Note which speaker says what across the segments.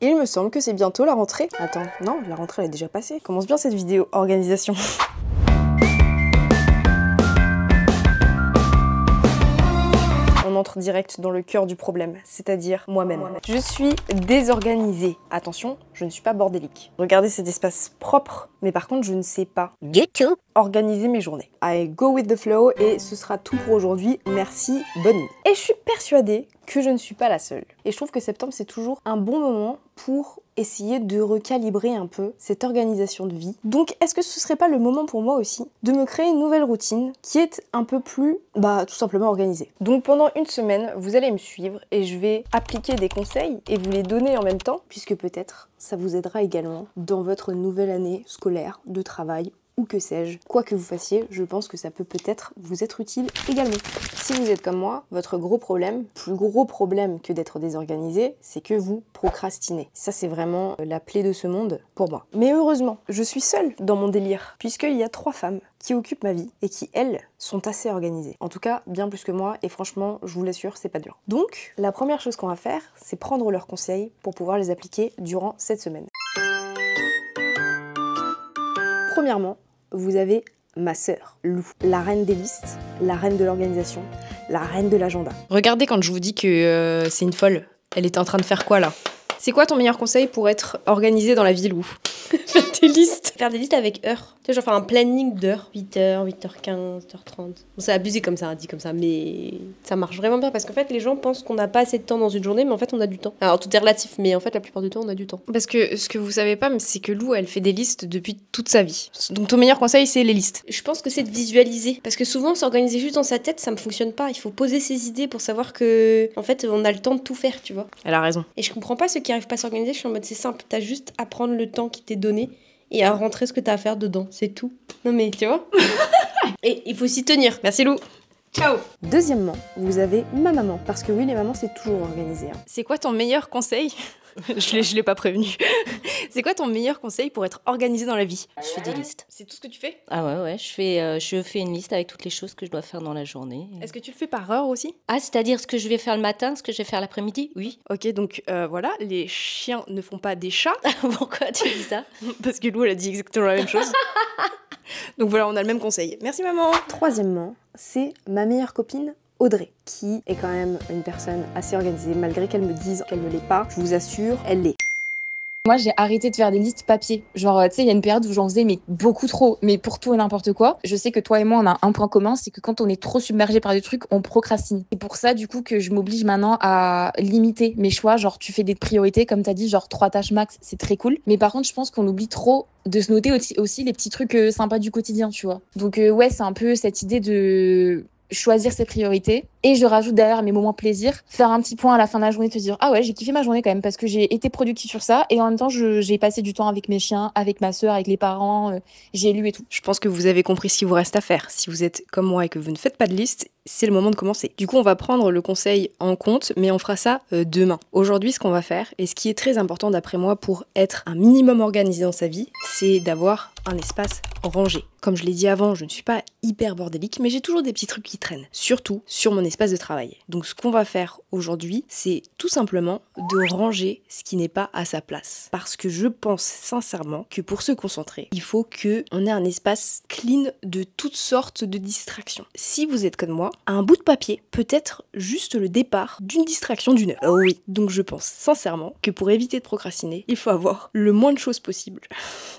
Speaker 1: Il me semble que c'est bientôt la rentrée. Attends, non, la rentrée elle est déjà passée. Commence bien cette vidéo organisation. On entre direct dans le cœur du problème, c'est-à-dire moi-même. Je suis désorganisée. Attention, je ne suis pas bordélique. Regardez cet espace propre, mais par contre, je ne sais pas du tout organiser mes journées. I go with the flow et ce sera tout pour aujourd'hui. Merci, bonne nuit. Et je suis persuadée que je ne suis pas la seule. Et je trouve que septembre, c'est toujours un bon moment pour essayer de recalibrer un peu cette organisation de vie. Donc, est-ce que ce serait pas le moment pour moi aussi de me créer une nouvelle routine qui est un peu plus, tout simplement organisée. Donc, pendant une semaine, vous allez me suivre et je vais appliquer des conseils et vous les donner en même temps, puisque peut-être ça vous aidera également dans votre nouvelle année scolaire, de travail ou que sais-je. Quoi que vous fassiez, je pense que ça peut peut-être vous être utile également. Si vous êtes comme moi, votre gros problème, plus gros problème que d'être désorganisé, c'est que vous procrastinez. Ça, c'est vraiment la plaie de ce monde pour moi. Mais heureusement, je suis seule dans mon délire, puisqu'il y a 3 femmes qui occupent ma vie et qui, elles, sont assez organisées. En tout cas, bien plus que moi, et franchement, je vous l'assure, c'est pas dur. Donc, la première chose qu'on va faire, c'est prendre leurs conseils pour pouvoir les appliquer durant cette semaine. Premièrement, vous avez ma sœur, Lou, la reine des listes, la reine de l'organisation, la reine de l'agenda. Regardez quand je vous dis que c'est une folle, elle était en train de faire quoi là? C'est quoi ton meilleur conseil pour être organisée dans la vie, Lou? Faire des listes.
Speaker 2: Faire des listes avec heures. Tu sais, genre faire un planning d'heures. 8h, 8h15, 8h30. Bon, c'est abusé comme ça, dit comme ça, mais ça marche vraiment bien parce qu'en fait, les gens pensent qu'on n'a pas assez de temps dans une journée, mais en fait, on a du temps. Alors, tout est relatif, mais en fait, la plupart du temps, on a du temps.
Speaker 1: Parce que ce que vous savez pas, c'est que Lou, elle fait des listes depuis toute sa vie. Donc, ton meilleur conseil, c'est les listes.
Speaker 2: Je pense que c'est de visualiser. Parce que souvent, s'organiser juste dans sa tête, ça ne fonctionne pas. Il faut poser ses idées pour savoir que, en fait, on a le temps de tout faire, tu vois.
Speaker 1: Elle a raison.
Speaker 2: Et je comprends pas ceux qui arrivent pas à s'organiser. Je suis en mode, c'est simple. T'as juste à prendre le temps qui t'est donné et à rentrer ce que t'as à faire dedans, c'est tout. Non mais, tu vois. Et il faut s'y tenir.
Speaker 1: Merci Lou.
Speaker 2: Ciao.
Speaker 1: Deuxièmement, vous avez ma maman. Parce que oui, les mamans, c'est toujours organisé. C'est quoi ton meilleur conseil? Je l'ai pas prévenu. C'est quoi ton meilleur conseil pour être organisé dans la vie?
Speaker 3: Je fais des listes.
Speaker 1: C'est tout ce que tu fais?
Speaker 3: Ah ouais, je fais une liste avec toutes les choses que je dois faire dans la journée.
Speaker 1: Est-ce que tu le fais par heure aussi?
Speaker 3: Ah, c'est-à-dire ce que je vais faire le matin, ce que je vais faire l'après-midi? Oui.
Speaker 1: Ok, donc voilà, les chiens ne font pas des chats.
Speaker 3: Pourquoi tu dis ça?
Speaker 1: Parce que Lou, elle a dit exactement la même chose. Donc voilà, on a le même conseil. Merci maman. Troisièmement, c'est ma meilleure copine, Audrey, qui est quand même une personne assez organisée, malgré qu'elle me dise qu'elle ne l'est pas. Je vous assure, elle l'est.
Speaker 4: Moi, j'ai arrêté de faire des listes papier. Genre, tu sais, il y a une période où j'en faisais, mais beaucoup trop, mais pour tout et n'importe quoi. Je sais que toi et moi, on a un point commun, c'est que quand on est trop submergé par des trucs, on procrastine. C'est pour ça, du coup, que je m'oblige maintenant à limiter mes choix. Genre, tu fais des priorités, comme t'as dit, genre 3 tâches max, c'est très cool. Mais par contre, je pense qu'on oublie trop de se noter aussi les petits trucs sympas du quotidien, tu vois. Donc, ouais, c'est un peu cette idée de choisir ses priorités. Et je rajoute derrière mes moments plaisir, faire un petit point à la fin de la journée, te dire ah ouais, j'ai kiffé ma journée quand même parce que j'ai été productive sur ça et en même temps j'ai passé du temps avec mes chiens, avec ma sœur, avec les parents, j'ai lu et tout.
Speaker 1: Je pense que vous avez compris ce qu'il vous reste à faire. Si vous êtes comme moi et que vous ne faites pas de liste, c'est le moment de commencer. Du coup, on va prendre le conseil en compte, mais on fera ça demain. Aujourd'hui, ce qu'on va faire, et ce qui est très important d'après moi pour être un minimum organisé dans sa vie, c'est d'avoir un espace rangé. Comme je l'ai dit avant, je ne suis pas hyper bordélique, mais j'ai toujours des petits trucs qui traînent, surtout sur mon espace de travail. Donc ce qu'on va faire aujourd'hui, c'est tout simplement de ranger ce qui n'est pas à sa place. Parce que je pense sincèrement que pour se concentrer, il faut qu'on ait un espace clean de toutes sortes de distractions. Si vous êtes comme moi, un bout de papier peut être juste le départ d'une distraction d'une heure. Oh oui, donc je pense sincèrement que pour éviter de procrastiner, il faut avoir le moins de choses possible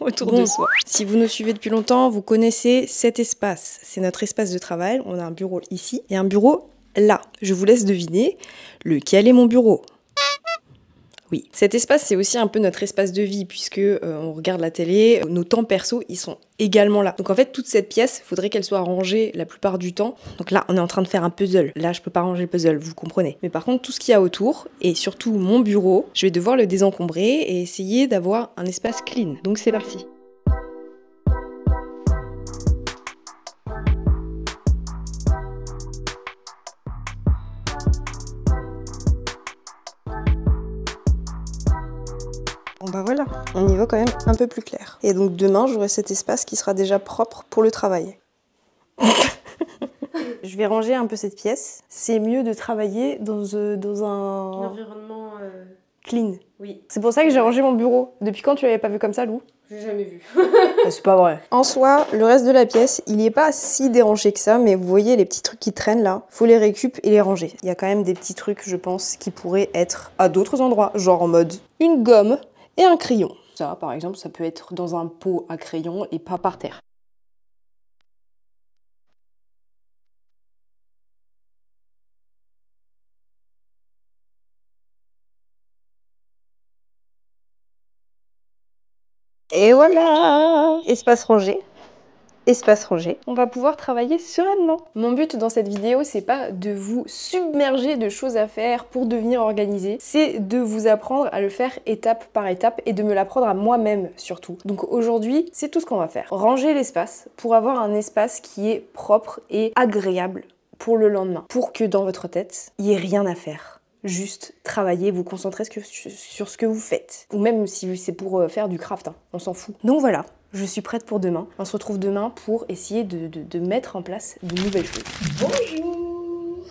Speaker 1: autour de soi. Si vous nous suivez depuis longtemps, vous connaissez cet espace. C'est notre espace de travail. On a un bureau ici et un bureau là. Je vous laisse deviner lequel est mon bureau. Oui, cet espace, c'est aussi un peu notre espace de vie, puisque on regarde la télé, nos temps perso, ils sont également là. Donc en fait, toute cette pièce, il faudrait qu'elle soit rangée la plupart du temps. Donc là, on est en train de faire un puzzle. Là, je peux pas ranger le puzzle, vous comprenez. Mais par contre, tout ce qu'il y a autour, et surtout mon bureau, je vais devoir le désencombrer et essayer d'avoir un espace clean. Donc c'est parti. Bon bah voilà, on y va quand même un peu plus clair. Et donc demain, j'aurai cet espace qui sera déjà propre pour le travail. Je vais ranger un peu cette pièce. C'est mieux de travailler dans un
Speaker 2: environnement
Speaker 1: clean.
Speaker 2: Oui.
Speaker 1: C'est pour ça que j'ai rangé mon bureau. Depuis quand tu l'avais pas vu comme ça, Lou?
Speaker 2: J'ai jamais vu.
Speaker 1: C'est pas vrai. En soi, le reste de la pièce, il est pas si dérangé que ça, mais vous voyez les petits trucs qui traînent là, faut les récup et les ranger. Il y a quand même des petits trucs, je pense, qui pourraient être à d'autres endroits, genre en mode une gomme et un crayon. Ça, par exemple, ça peut être dans un pot à crayon et pas par terre. Et voilà! Espace rangé. Espace rangé. On va pouvoir travailler sereinement. Mon but dans cette vidéo, c'est pas de vous submerger de choses à faire pour devenir organisé, c'est de vous apprendre à le faire étape par étape et de me l'apprendre à moi-même surtout. Donc aujourd'hui, c'est tout ce qu'on va faire. Ranger l'espace pour avoir un espace qui est propre et agréable pour le lendemain. Pour que dans votre tête, il n'y ait rien à faire. Juste travailler, vous concentrer sur ce que vous faites. Ou même si c'est pour faire du craft, hein, on s'en fout. Donc voilà, je suis prête pour demain. On se retrouve demain pour essayer de mettre en place de nouvelles choses.
Speaker 5: Bonjour!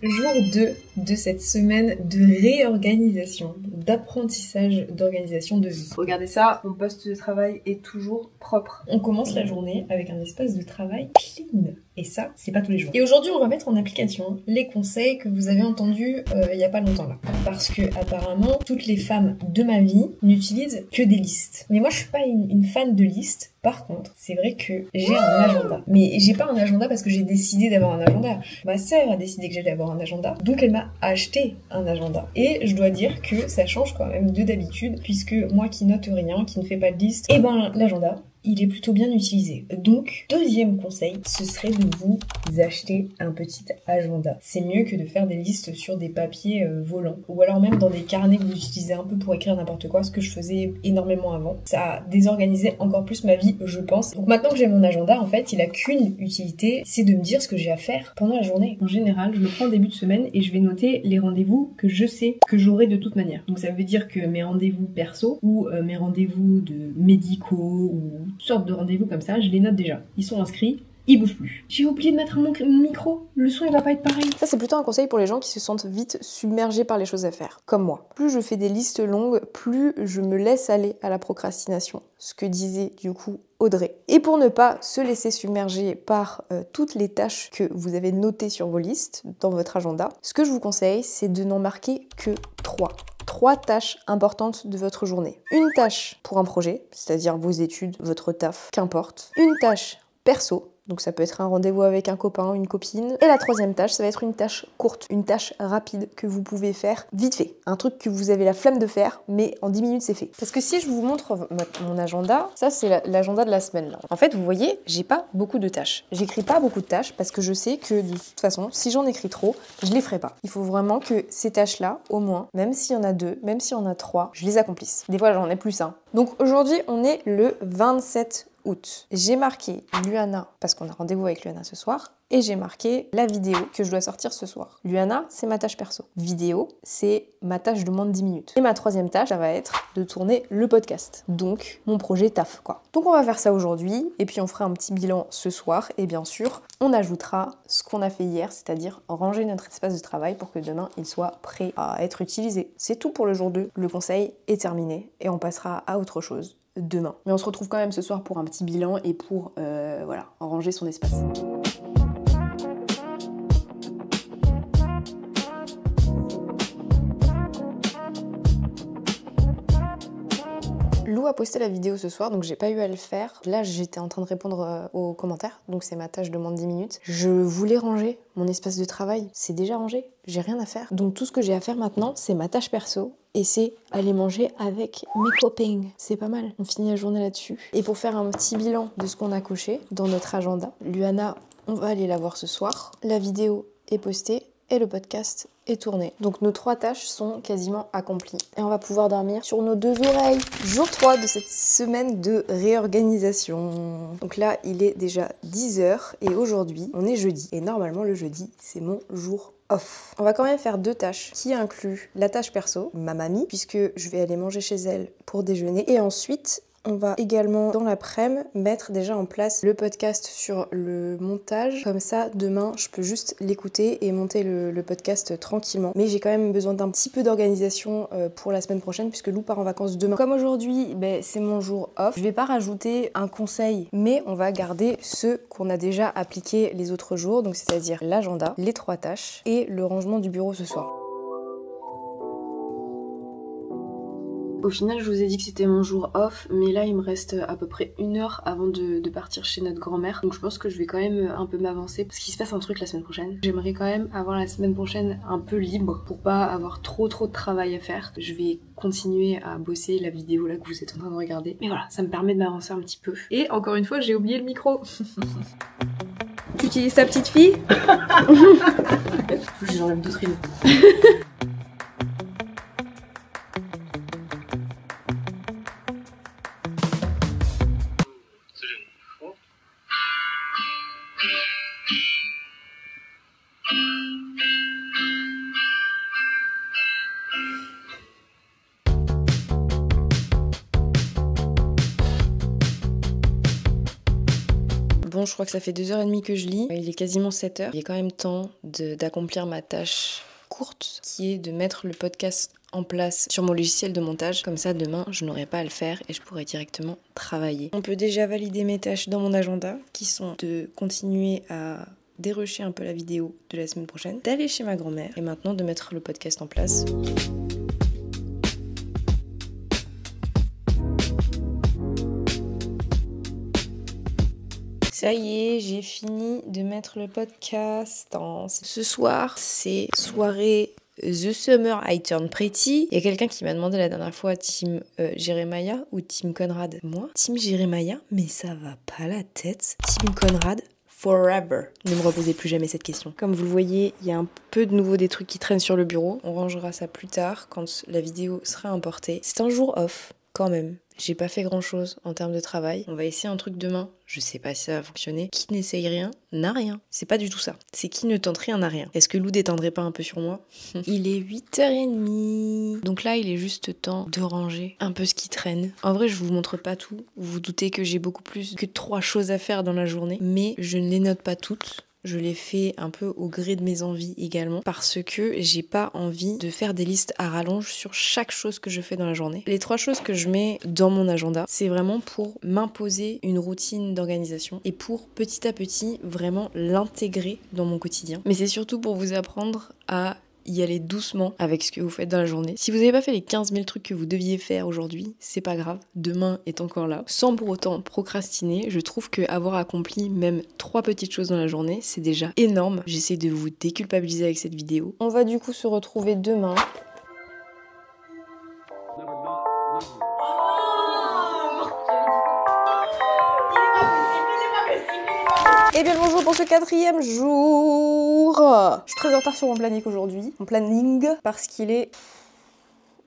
Speaker 5: Jour 2 de cette semaine de réorganisation, d'apprentissage d'organisation de vie.
Speaker 1: Regardez ça, mon poste de travail est toujours propre.
Speaker 5: On commence la journée avec un espace de travail clean. Et ça, c'est pas tous les jours. Et aujourd'hui, on va mettre en application les conseils que vous avez entendus il y a pas longtemps là. Parce que apparemment, toutes les femmes de ma vie n'utilisent que des listes. Mais moi, je suis pas une fan de listes. Par contre, c'est vrai que j'ai un agenda. Mais j'ai pas un agenda parce que j'ai décidé d'avoir un agenda. Ma sœur a décidé que j'allais avoir un agenda. Donc elle m'a acheté un agenda. Et je dois dire que ça change quand même de d'habitude. Puisque moi qui note rien, qui ne fais pas de liste, et ben l'agenda, il est plutôt bien utilisé. Donc, deuxième conseil, ce serait de vous acheter un petit agenda. C'est mieux que de faire des listes sur des papiers volants. Ou alors même dans des carnets que vous utilisez un peu pour écrire n'importe quoi, ce que je faisais énormément avant. Ça a désorganisé encore plus ma vie, je pense. Donc maintenant que j'ai mon agenda, en fait, il a qu'une utilité, c'est de me dire ce que j'ai à faire pendant la journée.
Speaker 6: En général, je le prends en début de semaine et je vais noter les rendez-vous que je sais que j'aurai de toute manière. Donc ça veut dire que mes rendez-vous perso ou mes rendez-vous de médicaux ou toutes sortes de rendez-vous comme ça, je les note déjà. Ils sont inscrits, ils bougent plus. J'ai oublié de mettre mon micro, le son il va pas être pareil.
Speaker 1: Ça c'est plutôt un conseil pour les gens qui se sentent vite submergés par les choses à faire, comme moi. Plus je fais des listes longues, plus je me laisse aller à la procrastination. Ce que disait du coup Audrey. Et pour ne pas se laisser submerger par toutes les tâches que vous avez notées sur vos listes, dans votre agenda, ce que je vous conseille, c'est de n'en marquer que 3. 3 tâches importantes de votre journée. Une tâche pour un projet, c'est-à-dire vos études, votre taf, qu'importe. Une tâche perso, donc ça peut être un rendez-vous avec un copain, une copine. Et la troisième tâche, ça va être une tâche courte, une tâche rapide que vous pouvez faire vite fait. Un truc que vous avez la flemme de faire, mais en 10 minutes c'est fait. Parce que si je vous montre mon agenda, ça c'est l'agenda de la semaine là. En fait, vous voyez, j'ai pas beaucoup de tâches. J'écris pas beaucoup de tâches parce que je sais que de toute façon, si j'en écris trop, je les ferai pas. Il faut vraiment que ces tâches-là, au moins, même s'il y en a 2, même s'il y en a 3, je les accomplisse. Des fois j'en ai plus, hein. Donc aujourd'hui, on est le 27 août. J'ai marqué Luana, parce qu'on a rendez-vous avec Luana ce soir, et j'ai marqué la vidéo que je dois sortir ce soir. Luana, c'est ma tâche perso. Vidéo, c'est ma tâche de moins de 10 minutes. Et ma troisième tâche, ça va être de tourner le podcast. Donc, mon projet taf, quoi. Donc on va faire ça aujourd'hui, et puis on fera un petit bilan ce soir, et bien sûr, on ajoutera ce qu'on a fait hier, c'est-à-dire ranger notre espace de travail pour que demain, il soit prêt à être utilisé. C'est tout pour le jour 2. Le conseil est terminé, et on passera à autre chose demain. Mais on se retrouve quand même ce soir pour un petit bilan et pour voilà, ranger son espace. Lou a posté la vidéo ce soir, donc j'ai pas eu à le faire. Là, j'étais en train de répondre aux commentaires, donc c'est ma tâche de moins de 10 minutes. Je voulais ranger mon espace de travail. C'est déjà rangé, j'ai rien à faire. Donc tout ce que j'ai à faire maintenant, c'est ma tâche perso. Et c'est aller manger avec mes copains. C'est pas mal, on finit la journée là-dessus. Et pour faire un petit bilan de ce qu'on a coché dans notre agenda, Luana, on va aller la voir ce soir. La vidéo est postée et le podcast est tourné. Donc nos 3 tâches sont quasiment accomplies. Et on va pouvoir dormir sur nos 2 oreilles. Jour 3 de cette semaine de réorganisation. Donc là, il est déjà 10h et aujourd'hui, on est jeudi. Et normalement, le jeudi, c'est mon jour off. On va quand même faire 2 tâches qui incluent la tâche perso, ma mamie, puisque je vais aller manger chez elle pour déjeuner. Et ensuite, On va également dans l'après-midi mettre déjà en place le podcast sur le montage. Comme ça, demain, je peux juste l'écouter et monter le podcast tranquillement. Mais j'ai quand même besoin d'un petit peu d'organisation pour la semaine prochaine puisque Lou part en vacances demain. Comme aujourd'hui, c'est mon jour off, je vais pas rajouter un conseil, mais on va garder ceux qu'on a déjà appliqués les autres jours, donc c'est-à-dire l'agenda, les 3 tâches et le rangement du bureau ce soir. Au final, je vous ai dit que c'était mon jour off, mais là, il me reste à peu près 1 heure avant de partir chez notre grand-mère. Donc je pense que je vais quand même un peu m'avancer, parce qu'il se passe un truc la semaine prochaine. J'aimerais quand même avoir la semaine prochaine un peu libre, pour pas avoir trop de travail à faire. Je vais continuer à bosser la vidéo là que vous êtes en train de regarder. Mais voilà, ça me permet de m'avancer un petit peu. Et encore une fois, j'ai oublié le micro. Tu utilises ta petite fille? J'enlève d'autres rideaux. Bon, je crois que ça fait 2h30 que je lis. Il est quasiment 7h. Il est quand même temps d'accomplir ma tâche courte, qui est de mettre le podcast en place sur mon logiciel de montage. Comme ça, demain, je n'aurai pas à le faire et je pourrai directement travailler. On peut déjà valider mes tâches dans mon agenda, qui sont de continuer à dérusher un peu la vidéo de la semaine prochaine, d'aller chez ma grand-mère et maintenant de mettre le podcast en place. Ça y est, j'ai fini de mettre le podcast Ce soir, c'est soirée The Summer I Turned Pretty. Il y a quelqu'un qui m'a demandé la dernière fois Team Jeremiah ou Team Conrad. Moi, Team Jeremiah, mais ça va pas la tête. Team Conrad, forever. Ne me reposez plus jamais cette question. Comme vous le voyez, il y a un peu de nouveau des trucs qui traînent sur le bureau. On rangera ça plus tard quand la vidéo sera importée. C'est un jour off, quand même. J'ai pas fait grand chose en termes de travail. On va essayer un truc demain. Je sais pas si ça va fonctionner. Qui n'essaye rien n'a rien. C'est pas du tout ça. C'est qui ne tente rien n'a rien. Est-ce que Lou détendrait pas un peu sur moi? Il est 8h30. Donc là, il est juste temps de ranger un peu ce qui traîne. En vrai, je vous montre pas tout. Vous vous doutez que j'ai beaucoup plus que 3 choses à faire dans la journée. Mais je ne les note pas toutes. Je l'ai fait un peu au gré de mes envies également parce que j'ai pas envie de faire des listes à rallonge sur chaque chose que je fais dans la journée. Les 3 choses que je mets dans mon agenda, c'est vraiment pour m'imposer une routine d'organisation et pour petit à petit vraiment l'intégrer dans mon quotidien. Mais c'est surtout pour vous apprendre à y aller doucement avec ce que vous faites dans la journée. Si vous n'avez pas fait les 15 000 trucs que vous deviez faire aujourd'hui, c'est pas grave, demain est encore là. Sans pour autant procrastiner, je trouve qu'avoir accompli même 3 petites choses dans la journée, c'est déjà énorme. J'essaie de vous déculpabiliser avec cette vidéo. On va du coup se retrouver demain. Et bien bonjour pour ce 4e jour. Je suis très en retard sur mon planning aujourd'hui. Mon planning parce qu'il est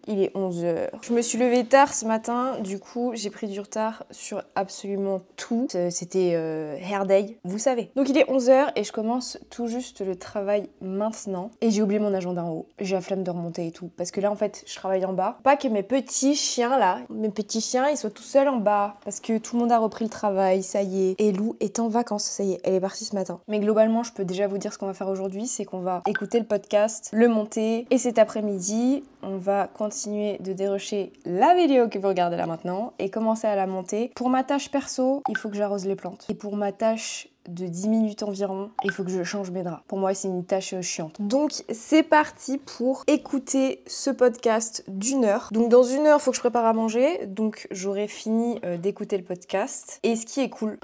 Speaker 1: 11h. Je me suis levée tard ce matin, du coup j'ai pris du retard sur absolument tout. C'était hair day, vous savez. Donc il est 11h et je commence tout juste le travail maintenant. Et j'ai oublié mon agenda en haut. J'ai la flemme de remonter et tout. Parce que là en fait je travaille en bas. Pas que mes petits chiens là, ils soient tout seuls en bas. Parce que tout le monde a repris le travail, ça y est. Et Lou est en vacances, ça y est, elle est partie ce matin. Mais globalement je peux déjà vous dire ce qu'on va faire aujourd'hui. C'est qu'on va écouter le podcast, le monter. Et cet après-midi, on va continuer de dérusher la vidéo que vous regardez là maintenant et commencer à la monter. Pour ma tâche perso, il faut que j'arrose les plantes. Et pour ma tâche de 10 minutes environ, il faut que je change mes draps. Pour moi, c'est une tâche chiante. Donc, c'est parti pour écouter ce podcast d'1 heure. Donc, dans 1 heure, il faut que je prépare à manger. Donc, j'aurai fini d'écouter le podcast. Et ce qui est cool,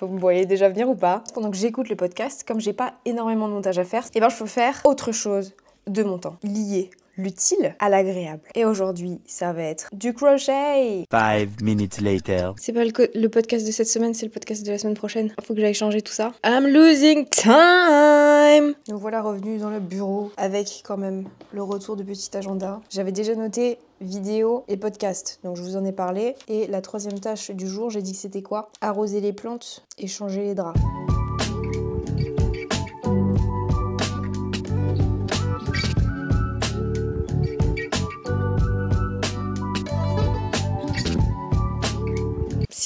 Speaker 1: vous me voyez déjà venir ou pas? Pendant que j'écoute le podcast, comme j'ai pas énormément de montage à faire, et ben je peux faire autre chose de mon temps, lié l'utile à l'agréable. Et aujourd'hui, ça va être du crochet.
Speaker 7: 5 minutes later.
Speaker 1: C'est pas le podcast de cette semaine, c'est le podcast de la semaine prochaine. Faut que j'aille changer tout ça. I'm losing time. Nous voilà revenus dans le bureau avec quand même le retour du petit agenda. J'avais déjà noté vidéo et podcast, donc je vous en ai parlé. Et la 3e tâche du jour, j'ai dit que c'était quoi? Arroser les plantes et changer les draps.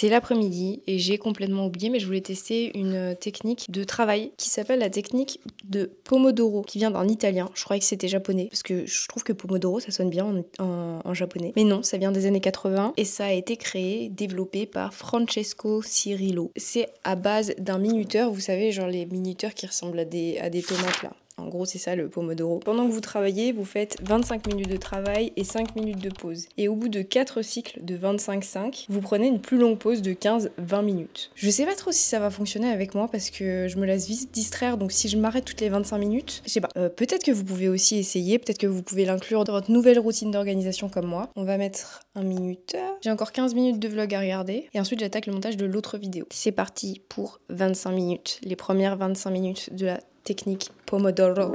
Speaker 1: C'est l'après-midi et j'ai complètement oublié, mais je voulais tester une technique de travail qui s'appelle la technique de Pomodoro, qui vient d'un italien. Je croyais que c'était japonais, parce que je trouve que Pomodoro, ça sonne bien en japonais. Mais non, ça vient des années 80 et ça a été créé, développé par Francesco Cirillo. C'est à base d'un minuteur, vous savez, genre les minuteurs qui ressemblent à des tomates là. En gros, c'est ça le Pomodoro. Pendant que vous travaillez, vous faites 25 minutes de travail et 5 minutes de pause. Et au bout de 4 cycles de 25-5, vous prenez une plus longue pause de 15-20 minutes. Je sais pas trop si ça va fonctionner avec moi parce que je me laisse vite distraire. Donc si je m'arrête toutes les 25 minutes, je sais pas. Peut-être que vous pouvez aussi essayer, peut-être que vous pouvez l'inclure dans votre nouvelle routine d'organisation comme moi. On va mettre un minuteur. J'ai encore 15 minutes de vlog à regarder. Et ensuite, j'attaque le montage de l'autre vidéo. C'est parti pour 25 minutes. Les premières 25 minutes de la technique Pomodoro.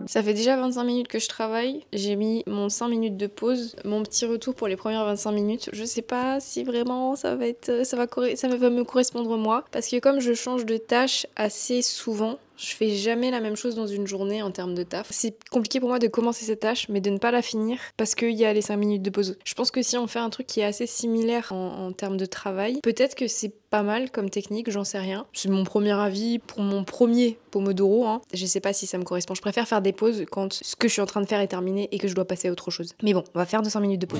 Speaker 1: Ça fait déjà 25 minutes que je travaille. J'ai mis mon 5 minutes de pause, mon petit retour pour les premières 25 minutes. Je sais pas si vraiment ça va me correspondre moi. Parce que comme je change de tâche assez souvent, je fais jamais la même chose dans une journée en termes de taf. C'est compliqué pour moi de commencer cette tâche, mais de ne pas la finir parce qu'il y a les 5 minutes de pause. Je pense que si on fait un truc qui est assez similaire en termes de travail, peut-être que c'est pas mal comme technique, j'en sais rien. C'est mon premier avis pour mon premier Pomodoro. Je sais pas si ça me correspond. Je préfère faire des pauses quand ce que je suis en train de faire est terminé et que je dois passer à autre chose. Mais bon, on va faire 200 minutes de pause.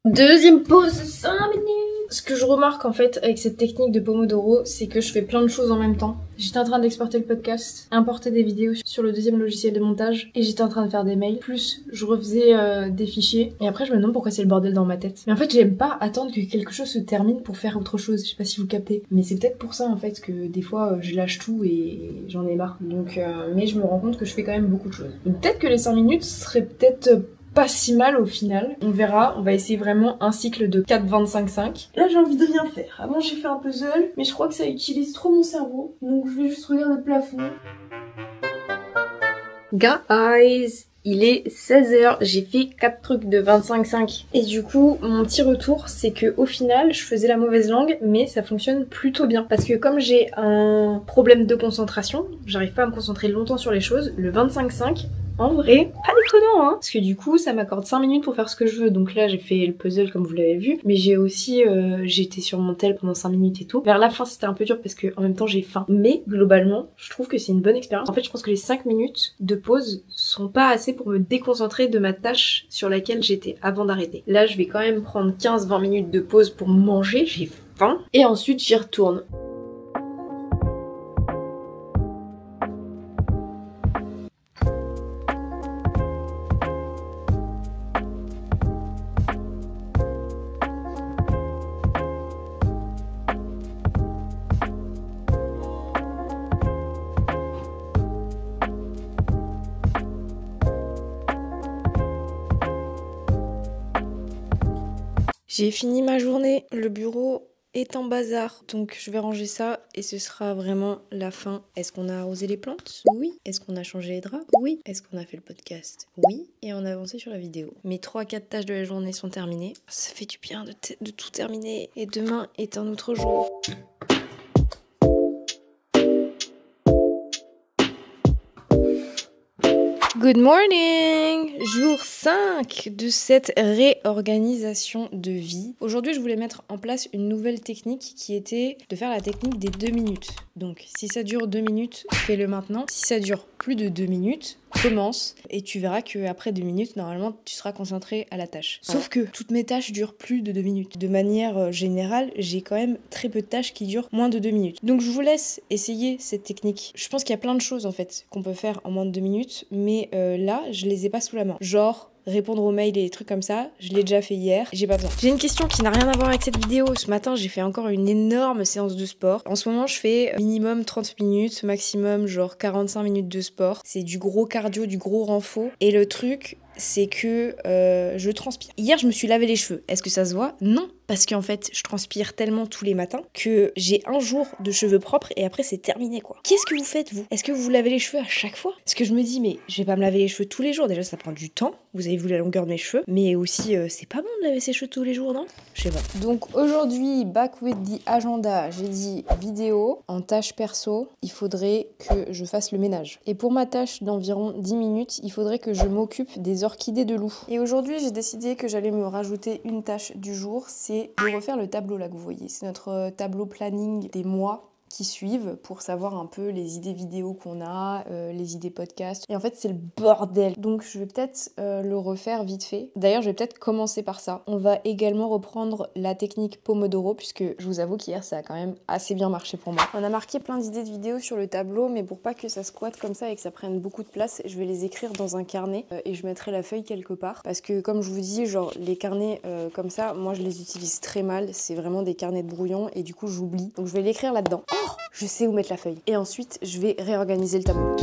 Speaker 1: Deuxième pause, 5 minutes. Ce que je remarque en fait avec cette technique de Pomodoro, c'est que je fais plein de choses en même temps. J'étais en train d'exporter le podcast, importer des vidéos sur le deuxième logiciel de montage, et j'étais en train de faire des mails. Plus je refaisais des fichiers, et après je me demande pourquoi c'est le bordel dans ma tête. Mais en fait j'aime pas attendre que quelque chose se termine pour faire autre chose. Je sais pas si vous captez, mais c'est peut-être pour ça en fait que des fois je lâche tout et j'en ai marre. Donc mais je me rends compte que je fais quand même beaucoup de choses. Donc peut-être que les 5 minutes seraient peut-être pas si mal au final. On verra, on va essayer vraiment un cycle de 4-25-5. Là j'ai envie de rien faire. Avant j'ai fait un puzzle, mais je crois que ça utilise trop mon cerveau. Donc je vais juste regarder le plafond. Guys, il est 16h, j'ai fait 4 trucs de 25-5. Et du coup, mon petit retour, c'est que au final, je faisais la mauvaise langue, mais ça fonctionne plutôt bien. Parce que comme j'ai un problème de concentration, j'arrive pas à me concentrer longtemps sur les choses, le 25-5, en vrai, pas déconnant hein. Parce que du coup, ça m'accorde 5 minutes pour faire ce que je veux. Donc là, j'ai fait le puzzle comme vous l'avez vu. Mais j'ai aussi, j'étais sur mon tel pendant 5 minutes et tout. Vers la fin, c'était un peu dur parce que en même temps, j'ai faim. Mais globalement, je trouve que c'est une bonne expérience. En fait, je pense que les 5 minutes de pause sont pas assez pour me déconcentrer de ma tâche sur laquelle j'étais avant d'arrêter. Là, je vais quand même prendre 15-20 minutes de pause pour manger. J'ai faim. Et ensuite, j'y retourne. J'ai fini ma journée, le bureau est en bazar, donc je vais ranger ça et ce sera vraiment la fin. Est-ce qu'on a arrosé les plantes? Oui. Est-ce qu'on a changé les draps? Oui. Est-ce qu'on a fait le podcast? Oui. Et on a avancé sur la vidéo. Mes 3-4 tâches de la journée sont terminées. Ça fait du bien de tout terminer et demain est un autre jour. Good morning! Jour 5 de cette réorganisation de vie. Aujourd'hui, je voulais mettre en place une nouvelle technique qui était de faire la technique des 2 minutes. Donc, si ça dure 2 minutes, fais-le maintenant. Si ça dure plus de 2 minutes, commence et tu verras qu'après 2 minutes, normalement, tu seras concentré à la tâche. Sauf que toutes mes tâches durent plus de 2 minutes. De manière générale, j'ai quand même très peu de tâches qui durent moins de 2 minutes. Donc, je vous laisse essayer cette technique. Je pense qu'il y a plein de choses, en fait, qu'on peut faire en moins de 2 minutes, mais là, je les ai pas sous la main. Genre, répondre aux mails et des trucs comme ça, je l'ai déjà fait hier, j'ai pas besoin. J'ai une question qui n'a rien à voir avec cette vidéo. Ce matin, j'ai fait encore une énorme séance de sport. En ce moment, je fais minimum 30 minutes, maximum genre 45 minutes de sport. C'est du gros cardio, du gros renfort. Et le truc, c'est que je transpire. Hier, je me suis lavé les cheveux. Est-ce que ça se voit? Non, parce qu'en fait, je transpire tellement tous les matins que j'ai un jour de cheveux propres et après, c'est terminé, quoi. Qu'est-ce que vous faites, vous? Est-ce que vous vous lavez les cheveux à chaque fois? Parce que je me dis, mais je vais pas me laver les cheveux tous les jours. Déjà, ça prend du temps. Vous avez vu la longueur de mes cheveux. Mais aussi, c'est pas bon de laver ses cheveux tous les jours, non? Je sais pas. Donc aujourd'hui, back with the agenda, j'ai dit vidéo. En tâche perso, il faudrait que je fasse le ménage. Et pour ma tâche d'environ 10 minutes, il faudrait que je m'occupe des orchidées de loup. Et aujourd'hui, j'ai décidé que j'allais me rajouter une tâche du jour, c'est de refaire le tableau là que vous voyez. C'est notre tableau planning des mois qui suivent pour savoir un peu les idées vidéo qu'on a, les idées podcast. Et en fait, c'est le bordel. Donc, je vais peut-être le refaire vite fait. D'ailleurs, je vais peut-être commencer par ça. On va également reprendre la technique Pomodoro, puisque je vous avoue qu'hier, ça a quand même assez bien marché pour moi. On a marqué plein d'idées de vidéos sur le tableau, mais pour pas que ça squatte comme ça et que ça prenne beaucoup de place, je vais les écrire dans un carnet et je mettrai la feuille quelque part. Parce que, comme je vous dis, genre, les carnets comme ça, moi, je les utilise très mal. C'est vraiment des carnets de brouillon et du coup, j'oublie. Donc, je vais l'écrire là-dedans. Oh, je sais où mettre la feuille. Et ensuite, je vais réorganiser le tableau.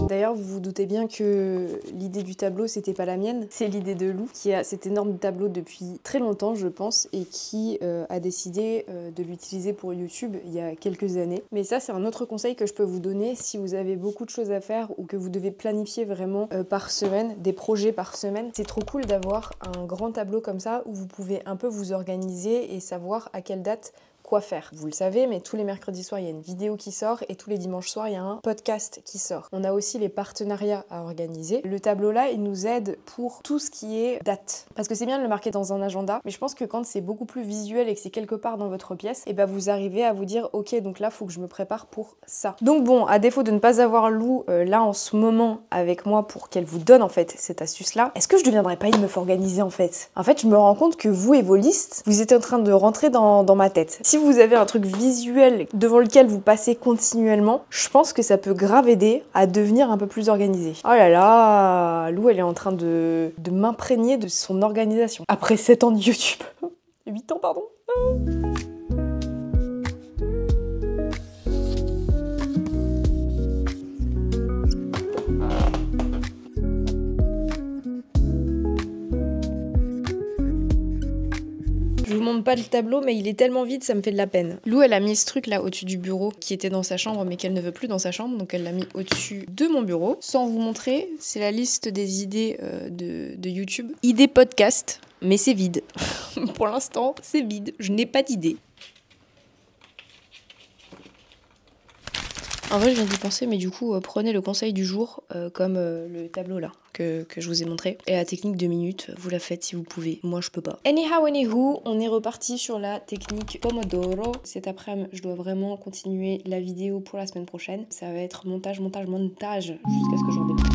Speaker 1: D'ailleurs, vous vous doutez bien que l'idée du tableau, c'était pas la mienne. C'est l'idée de Lou, qui a cet énorme tableau depuis très longtemps, je pense, et qui a décidé de l'utiliser pour YouTube il y a quelques années. Mais ça, c'est un autre conseil que je peux vous donner si vous avez beaucoup de choses à faire ou que vous devez planifier vraiment par semaine, des projets par semaine. C'est trop cool d'avoir un grand tableau comme ça où vous pouvez un peu vous organiser et savoir à quelle date quoi faire. Vous le savez, mais tous les mercredis soirs, il y a une vidéo qui sort et tous les dimanches soirs, il y a un podcast qui sort. On a aussi les partenariats à organiser. Le tableau-là, il nous aide pour tout ce qui est date. Parce que c'est bien de le marquer dans un agenda, mais je pense que quand c'est beaucoup plus visuel et que c'est quelque part dans votre pièce, et ben vous arrivez à vous dire, ok, donc là, il faut que je me prépare pour ça. Donc bon, à défaut de ne pas avoir Lou là en ce moment avec moi pour qu'elle vous donne en fait cette astuce-là, est-ce que je deviendrai pas une meuf organisée en fait? En fait, je me rends compte que vous et vos listes, vous êtes en train de rentrer dans ma tête. Si vous avez un truc visuel devant lequel vous passez continuellement, je pense que ça peut grave aider à devenir un peu plus organisé. Oh là là, Lou, elle est en train de m'imprégner de son organisation. Après 7 ans de YouTube. 8 ans, pardon. Je vous montre pas le tableau, mais il est tellement vide, ça me fait de la peine. Lou, elle a mis ce truc là au-dessus du bureau qui était dans sa chambre, mais qu'elle ne veut plus dans sa chambre, donc elle l'a mis au-dessus de mon bureau. Sans vous montrer, c'est la liste des idées de YouTube. Idées podcast, mais c'est vide. Pour l'instant, c'est vide. Je n'ai pas d'idées. En vrai, je viens d'y penser, mais du coup, prenez le conseil du jour comme le tableau là que je vous ai montré. Et la technique 2 minutes, vous la faites si vous pouvez. Moi, je peux pas. Anyhow, anywho, on est reparti sur la technique Pomodoro. Cet après-midi, je dois vraiment continuer la vidéo pour la semaine prochaine. Ça va être montage, montage, montage jusqu'à ce que j'en démarre.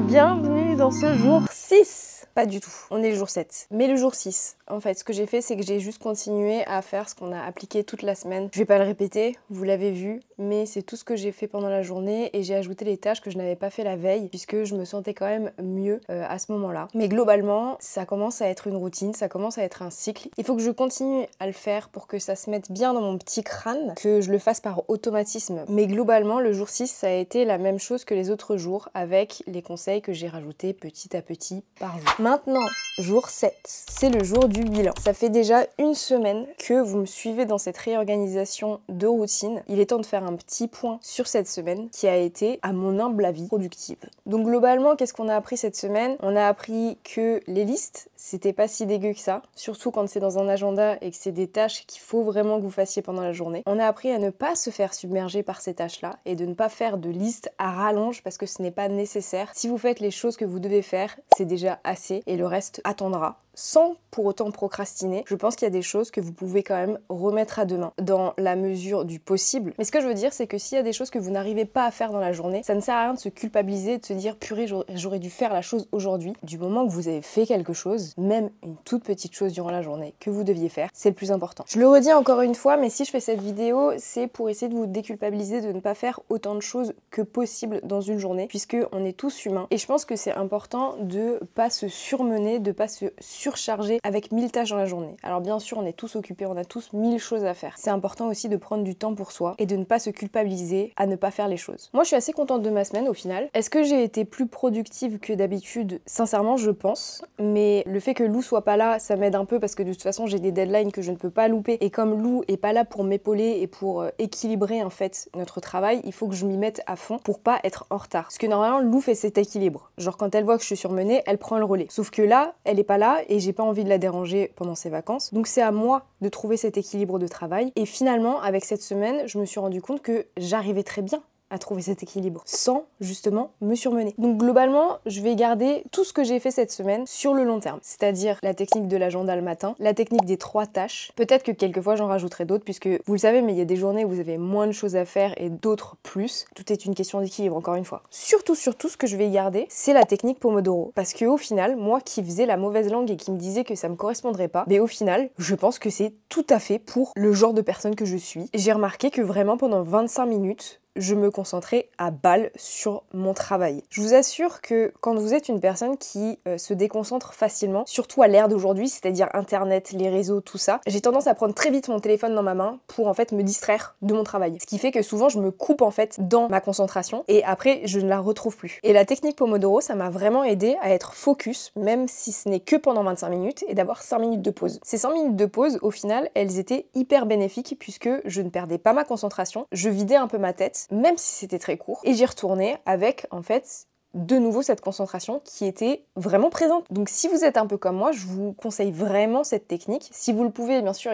Speaker 1: Bienvenue dans ce jour 6. Pas du tout, on est le jour 7. Mais le jour 6, en fait, ce que j'ai fait, c'est que j'ai juste continué à faire ce qu'on a appliqué toute la semaine. Je vais pas le répéter, vous l'avez vu, mais c'est tout ce que j'ai fait pendant la journée et j'ai ajouté les tâches que je n'avais pas fait la veille puisque je me sentais quand même mieux à ce moment-là. Mais globalement, ça commence à être une routine, ça commence à être un cycle. Il faut que je continue à le faire pour que ça se mette bien dans mon petit crâne, que je le fasse par automatisme. Mais globalement, le jour 6, ça a été la même chose que les autres jours avec les conseils que j'ai rajoutés petit à petit par jour. Maintenant, jour 7, c'est le jour du bilan. Ça fait déjà une semaine que vous me suivez dans cette réorganisation de routine. Il est temps de faire un petit point sur cette semaine qui a été, à mon humble avis, productive. Donc globalement, qu'est-ce qu'on a appris cette semaine? On a appris que les listes, c'était pas si dégueu que ça, surtout quand c'est dans un agenda et que c'est des tâches qu'il faut vraiment que vous fassiez pendant la journée. On a appris à ne pas se faire submerger par ces tâches-là et de ne pas faire de liste à rallonge parce que ce n'est pas nécessaire. Si vous faites les choses que vous devez faire, c'est déjà assez et le reste attendra. sans pour autant procrastiner, je pense qu'il y a des choses que vous pouvez quand même remettre à demain, dans la mesure du possible. Mais ce que je veux dire, c'est que s'il y a des choses que vous n'arrivez pas à faire dans la journée, ça ne sert à rien de se culpabiliser, de se dire purée, j'aurais dû faire la chose aujourd'hui. Du moment que vous avez fait quelque chose, même une toute petite chose durant la journée que vous deviez faire, c'est le plus important. Je le redis encore une fois, mais si je fais cette vidéo, c'est pour essayer de vous déculpabiliser de ne pas faire autant de choses que possible dans une journée, puisque on est tous humains. Et je pense que c'est important de pas se surmener, de pas se surcharger avec 1000 tâches dans la journée. Alors bien sûr, on est tous occupés, on a tous 1000 choses à faire. C'est important aussi de prendre du temps pour soi et de ne pas se culpabiliser à ne pas faire les choses. Moi, je suis assez contente de ma semaine au final. Est-ce que j'ai été plus productive que d'habitude? Sincèrement, je pense. Mais le fait que Lou soit pas là, ça m'aide un peu parce que de toute façon, j'ai des deadlines que je ne peux pas louper. Et comme Lou est pas là pour m'épauler et pour équilibrer en fait notre travail, il faut que je m'y mette à fond pour pas être en retard. Parce que normalement, Lou fait cet équilibre. Genre quand elle voit que je suis surmenée, elle prend le relais. Sauf que là, elle est pas là et j'ai pas envie de la déranger pendant ses vacances. Donc c'est à moi de trouver cet équilibre de travail. Et finalement, avec cette semaine, je me suis rendu compte que j'arrivais très bien à trouver cet équilibre sans justement me surmener. Donc globalement, je vais garder tout ce que j'ai fait cette semaine sur le long terme, c'est-à-dire la technique de l'agenda le matin, la technique des 3 tâches. Peut-être que quelquefois j'en rajouterai d'autres puisque vous le savez, mais il y a des journées où vous avez moins de choses à faire et d'autres plus. Tout est une question d'équilibre encore une fois. Surtout ce que je vais garder, c'est la technique Pomodoro parce que au final, moi qui faisais la mauvaise langue et qui me disait que ça me correspondrait pas, mais au final, je pense que c'est tout à fait pour le genre de personne que je suis. J'ai remarqué que vraiment pendant 25 minutes, je me concentrais à balle sur mon travail. Je vous assure que quand vous êtes une personne qui se déconcentre facilement, surtout à l'ère d'aujourd'hui, c'est-à-dire internet, les réseaux, tout ça, j'ai tendance à prendre très vite mon téléphone dans ma main pour en fait me distraire de mon travail. Ce qui fait que souvent je me coupe en fait dans ma concentration et après je ne la retrouve plus. Et la technique Pomodoro, ça m'a vraiment aidé à être focus, même si ce n'est que pendant 25 minutes et d'avoir 5 minutes de pause. Ces 5 minutes de pause, au final, elles étaient hyper bénéfiques puisque je ne perdais pas ma concentration, je vidais un peu ma tête, même si c'était très court, et j'y retournais avec en fait de nouveau cette concentration qui était vraiment présente. Donc si vous êtes un peu comme moi, je vous conseille vraiment cette technique. Si vous le pouvez, bien sûr,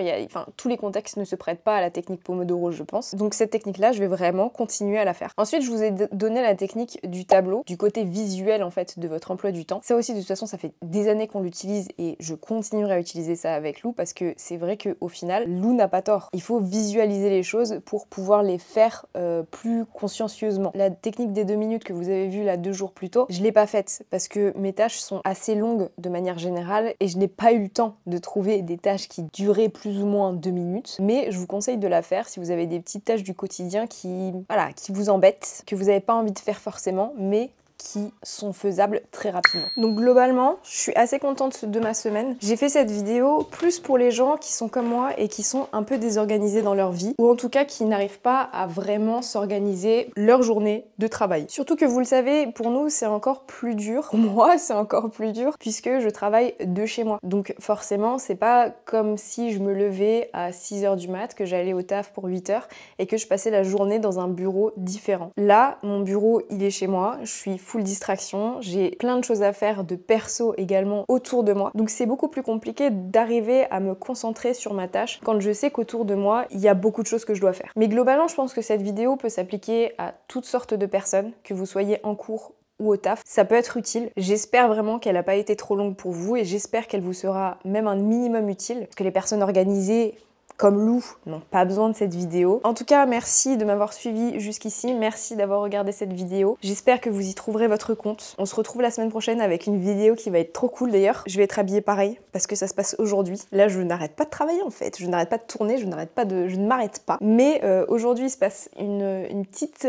Speaker 1: tous les contextes ne se prêtent pas à la technique Pomodoro, je pense. Donc cette technique-là, je vais vraiment continuer à la faire. Ensuite, je vous ai donné la technique du tableau, du côté visuel en fait de votre emploi du temps. Ça aussi, de toute façon, ça fait des années qu'on l'utilise et je continuerai à utiliser ça avec Lou parce que c'est vrai qu'au final, Lou n'a pas tort. Il faut visualiser les choses pour pouvoir les faire plus consciencieusement. La technique des 2 minutes que vous avez vue là 2 jours plus tôt, je l'ai pas faite parce que mes tâches sont assez longues de manière générale et je n'ai pas eu le temps de trouver des tâches qui duraient plus ou moins 2 minutes, mais je vous conseille de la faire si vous avez des petites tâches du quotidien qui vous embêtent, que vous n'avez pas envie de faire forcément, mais qui sont faisables très rapidement. Donc globalement, je suis assez contente de ma semaine. J'ai fait cette vidéo plus pour les gens qui sont comme moi et qui sont un peu désorganisés dans leur vie, ou en tout cas qui n'arrivent pas à vraiment s'organiser leur journée de travail. Surtout que vous le savez, pour nous c'est encore plus dur. Pour moi c'est encore plus dur puisque je travaille de chez moi. Donc forcément c'est pas comme si je me levais à 6h du mat, que j'allais au taf pour 8h et que je passais la journée dans un bureau différent. Là, mon bureau il est chez moi, je suis full distraction, j'ai plein de choses à faire de perso également autour de moi. Donc c'est beaucoup plus compliqué d'arriver à me concentrer sur ma tâche quand je sais qu'autour de moi, il y a beaucoup de choses que je dois faire. Mais globalement, je pense que cette vidéo peut s'appliquer à toutes sortes de personnes, que vous soyez en cours ou au taf, ça peut être utile. J'espère vraiment qu'elle n'a pas été trop longue pour vous et j'espère qu'elle vous sera même un minimum utile, parce que les personnes organisées comme Lou n'ont pas besoin de cette vidéo. En tout cas, merci de m'avoir suivi jusqu'ici, merci d'avoir regardé cette vidéo. J'espère que vous y trouverez votre compte. On se retrouve la semaine prochaine avec une vidéo qui va être trop cool d'ailleurs. Je vais être habillée pareil parce que ça se passe aujourd'hui. Là, je n'arrête pas de travailler en fait, je n'arrête pas de tourner, je ne m'arrête pas. Mais aujourd'hui, il se passe une petite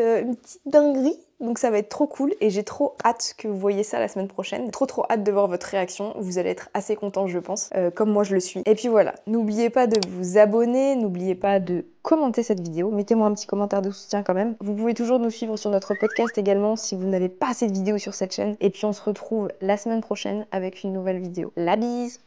Speaker 1: dinguerie. Donc ça va être trop cool et j'ai trop hâte que vous voyez ça la semaine prochaine. Trop hâte de voir votre réaction. Vous allez être assez contents, je pense, comme moi je le suis. Et puis voilà, n'oubliez pas de vous abonner, n'oubliez pas de commenter cette vidéo. Mettez-moi un petit commentaire de soutien quand même. Vous pouvez toujours nous suivre sur notre podcast également si vous n'avez pas assez de vidéos sur cette chaîne. Et puis on se retrouve la semaine prochaine avec une nouvelle vidéo. La bise!